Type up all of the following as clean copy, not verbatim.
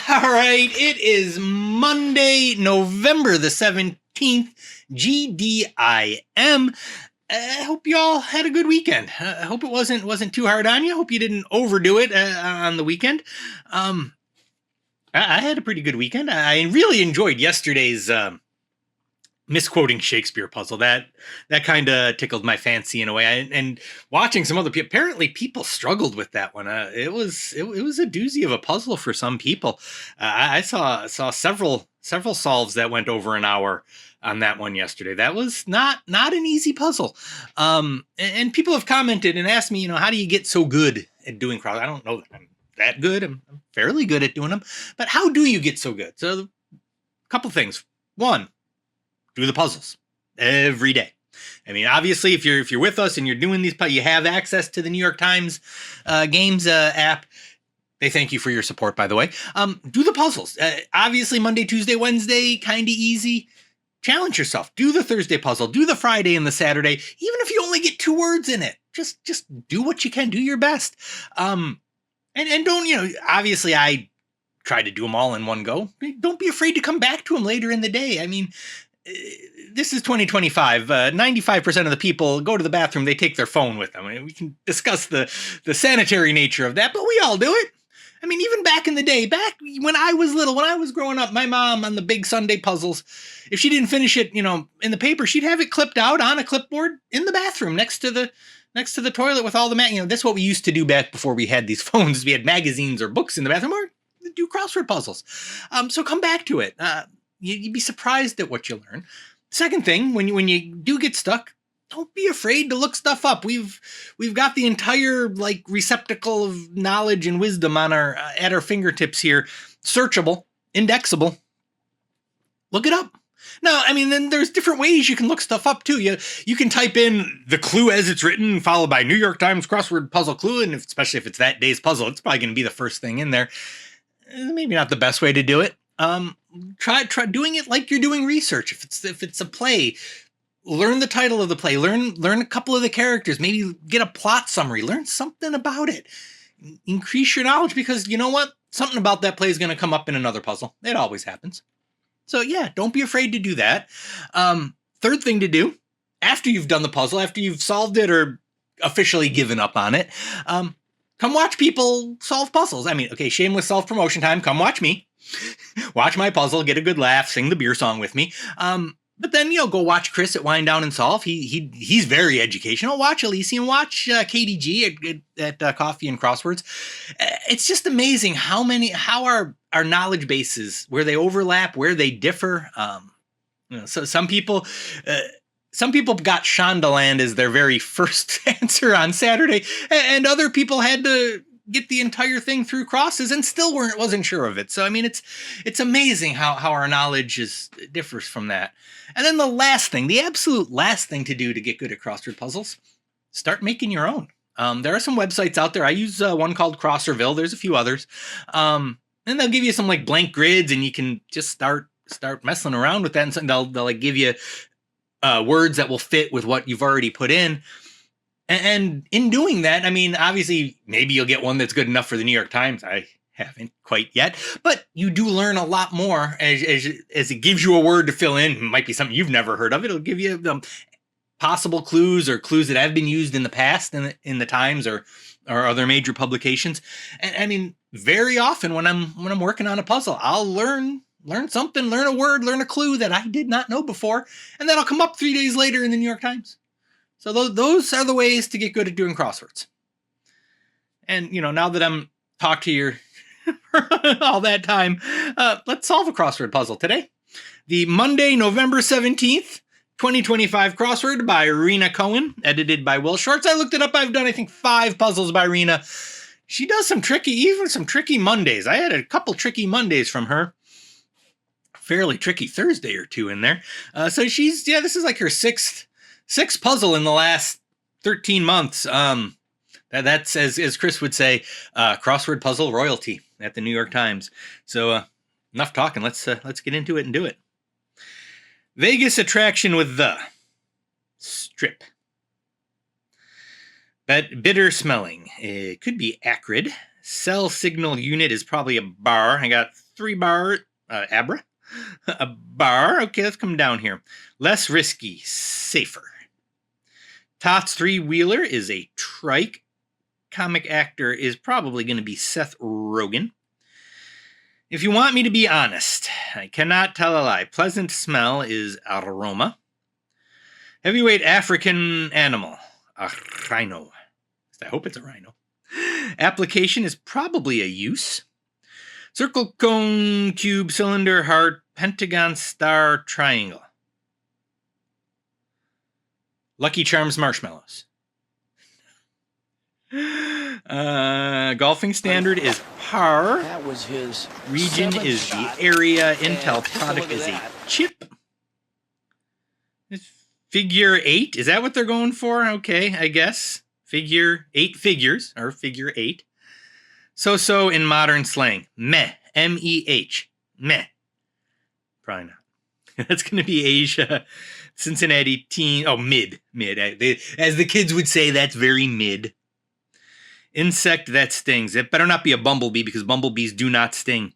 All right, it is Monday, November the 17th, GDIM. I hope you all had a good weekend. I hope it wasn't too hard on you. Hope you didn't overdo it on the weekend. I had a pretty good weekend. I really enjoyed yesterday's misquoting Shakespeare puzzle. That kind of tickled my fancy in a way. And watching some other people, apparently people struggled with that one. It was a doozy of a puzzle for some people. I saw several solves that went over an hour on that one yesterday. That was not an easy puzzle. And people have commented and asked me, how do you get so good at doing crosswords? I don't know that I'm that good. I'm fairly good at doing them, but how do you get so good? So a couple things. One, do the puzzles every day. I mean, obviously, if you're with us and you're doing these, you have access to the New York Times Games app. They thank you for your support, by the way. Do the puzzles. Obviously, Monday, Tuesday, Wednesday, kind of easy. Challenge yourself. Do the Thursday puzzle. Do the Friday and the Saturday. Even if you only get 2 words in it, just do what you can. Do your best. And don't, obviously, I try to do them all in one go. Don't be afraid to come back to them later in the day. I mean, this is 2025. 95% of the people go to the bathroom, they take their phone with them. I mean, we can discuss the sanitary nature of that, but we all do it. I mean, even back in the day, back when I was little, when I was growing up, my mom on the big Sunday puzzles, if she didn't finish it, in the paper, she'd have it clipped out on a clipboard in the bathroom next to the toilet with all the that's what we used to do back before we had these phones. We had magazines or books in the bathroom, or do crossword puzzles. So come back to it. You'd be surprised at what you learn. Second thing, when you do get stuck, don't be afraid to look stuff up. We've got the entire receptacle of knowledge and wisdom on at our fingertips here, searchable, indexable. Look it up. Now, I mean, then there's different ways you can look stuff up too. You can type in the clue as it's written, followed by New York Times Crossword Puzzle clue, and especially if it's that day's puzzle, it's probably going to be the first thing in there. Maybe not the best way to do it. Try doing it like you're doing research. If it's a play, learn the title of the play, learn a couple of the characters, maybe get a plot summary, learn something about it, increase your knowledge, because you know what? Something about that play is going to come up in another puzzle. It always happens. So yeah, don't be afraid to do that. Third thing to do, after you've done the puzzle, after you've solved it or officially given up on it, come watch people solve puzzles. I mean, okay, shameless self-promotion time. Come watch me. Watch my puzzle, get a good laugh, sing the beer song with me. But then, go watch Chris at Wind Down and Solve. He's very educational. Watch Elysium, watch KDG at Coffee and Crosswords. It's just amazing how our knowledge bases, where they overlap, where they differ. So some people got Shondaland as their very first answer on Saturday, and other people had to get the entire thing through crosses and still wasn't sure of it. So I mean, it's amazing how our knowledge differs from that. And then the absolute last thing to do to get good at crossword puzzles, start making your own. There are some websites out there. I use one called Crosserville. There's a few others, and they'll give you some blank grids, and you can just start messing around with that, and they'll give you words that will fit with what you've already put in. And in doing that, I mean, obviously, maybe you'll get one that's good enough for the New York Times. I haven't quite yet, but you do learn a lot more as it gives you a word to fill in. It might be something you've never heard of. It'll give you possible clues or clues that have been used in the past in the Times or other major publications. And I mean, very often when I'm working on a puzzle, I'll learn something, learn a word, learn a clue that I did not know before, and that'll come up 3 days later in the New York Times. So those are the ways to get good at doing crosswords. And, now that I'm talked to you all that time, let's solve a crossword puzzle today. The Monday, November 17th, 2025 crossword by Rena Cohen, edited by Will Shortz. I looked it up. I've done, I think, 5 puzzles by Rena. She does some tricky Mondays. I had a couple tricky Mondays from her. Fairly tricky Thursday or 2 in there. So this is like her sixth puzzle in the last 13 months. That's, as Chris would say, crossword puzzle royalty at the New York Times. So enough talking. Let's get into it and do it. Vegas attraction with the strip. But bitter smelling. It could be acrid. Cell signal unit is probably a bar. I got 3 bar. Abra? A bar. Okay, let's come down here. Less risky, safer. Tots 3-wheeler is a trike. Comic actor is probably going to be Seth Rogen. If you want me to be honest, I cannot tell a lie. Pleasant smell is aroma. Heavyweight African animal, a rhino. I hope it's a rhino. Application is probably a use. Circle, cone, cube, cylinder, heart, pentagon, star, triangle. Lucky Charms marshmallows. Golfing standard is par. That was his Region is the area. Intel product is a chip. Figure 8. Is that what they're going for? Okay, I guess. Figure 8 figures, or figure 8. So in modern slang. Meh. M-E-H. Meh. Probably not. That's going to be Asia. Cincinnati teen. Oh, mid. As the kids would say, that's very mid. Insect that stings. It better not be a bumblebee because bumblebees do not sting.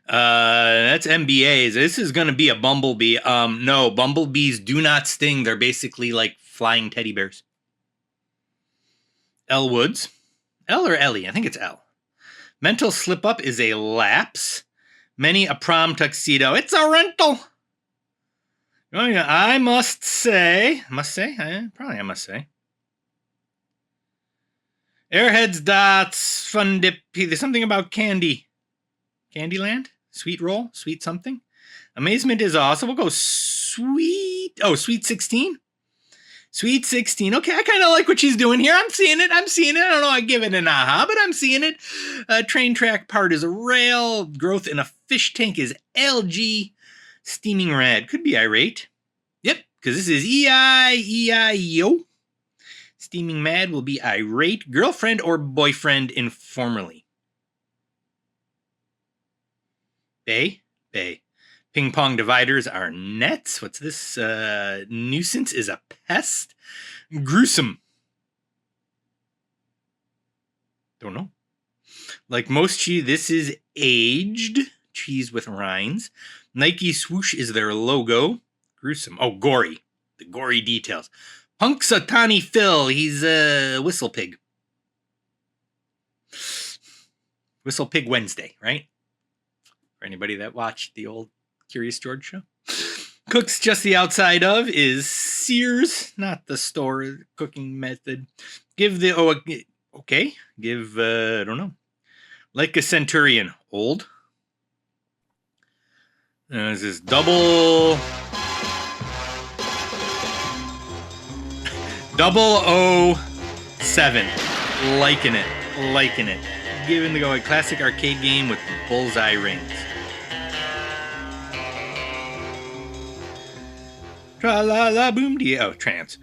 That's MBAs. This is going to be a bumblebee. No, bumblebees do not sting. They're basically like flying teddy bears. L Woods. L or Ellie? I think it's L. Mental slip up is a lapse. Many a prom tuxedo. It's a rental. Oh, yeah, I must say. Probably I must say. Airheads, dots, fun dip. There's something about candy. Candyland? Sweet roll? Sweet something? Amazement is awesome. We'll go sweet. Oh, sweet 16? Sweet 16. Okay, I kind of like what she's doing here. I'm seeing it. I don't know. I give it an aha, but I'm seeing it. Train track part is a rail. Growth in a fish tank is algae. Steaming rad. Could be irate. Yep, because this is E-I-E-I-O. Steaming mad will be irate. Girlfriend or boyfriend informally. Bay. Ping pong dividers are nets. What's this? Nuisance is a pest. Gruesome. Don't know. Like most cheese, this is aged. Cheese with rinds. Nike swoosh is their logo. Gruesome. Oh, gory. The gory details. Punxsutawney Phil. He's a whistle pig. Whistle Pig Wednesday, right? For anybody that watched the old Curious George show. Cooks just the outside of is Sears, not the store cooking method. Give, I don't know. Like a centurion, old. This is double 007. Liking it. Giving the go a classic arcade game with bullseye rings. Tra la la boom dee. Oh, trance.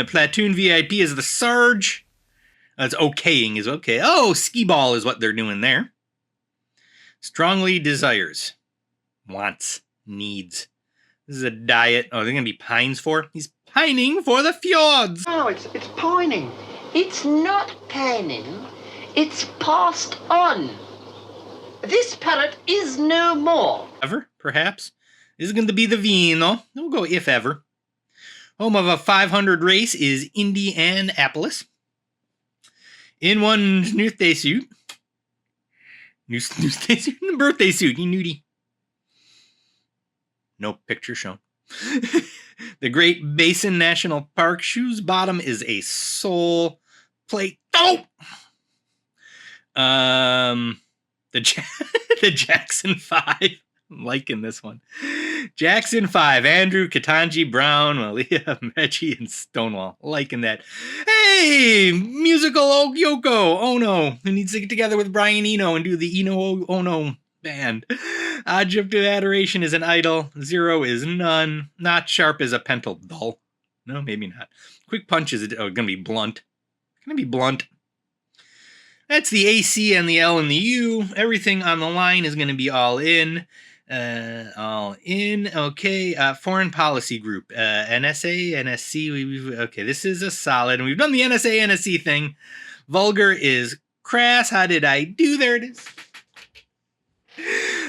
Platoon VIP is the Sarge. That's okaying is okay. Oh, skee ball is what they're doing there. Strongly desires. Wants. Needs. This is a diet. Oh, they're going to be pines for? He's pining for the fjords. No, it's pining. It's not pining. It's passed on. This parrot is no more. Ever, perhaps? This is going to be the vino. We'll go if ever. Home of a 500 race is Indianapolis. In one birthday suit. Birthday suit, you nudie. No picture shown. The Great Basin National Park. Shoes bottom is a sole plate. Oh! The Jackson 5. I'm liking this one. Jackson 5. Andrew, Katanji, Brown, Malia, Mechie, and Stonewall. Liking that. Hey! Musical Yoko Ono, who needs to get together with Brian Eno and do the Eno Ono band. Object of adoration is an idol. 0 is none. Not sharp is a pentel. Dull. No, maybe not. Quick punch is going to be blunt. That's the AC and the L and the U. Everything on the line is going to be all in. All in. Okay. Foreign policy group. NSA, NSC. Okay, this is a solid. And we've done the NSA, NSC thing. Vulgar is crass. How did I do? There it is.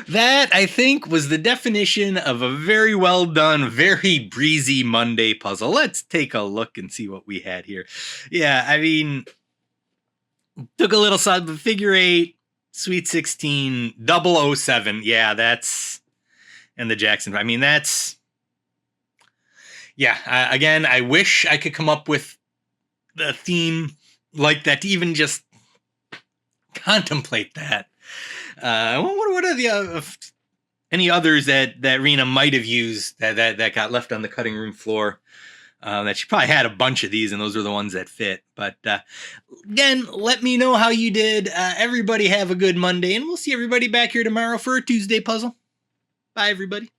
That, I think, was the definition of a very well done, very breezy Monday puzzle. Let's take a look and see what we had here. Yeah, I mean, took a little side, but figure 8, Sweet 16, 007. Yeah, that's, and the Jackson. I mean, that's, yeah, again, I wish I could come up with a theme like that to even just contemplate that. What are the any others that Rena might have used that got left on the cutting room floor? That she probably had a bunch of these, and those are the ones that fit. But again, let me know how you did. Everybody have a good Monday, and we'll see everybody back here tomorrow for a Tuesday puzzle. Bye, everybody.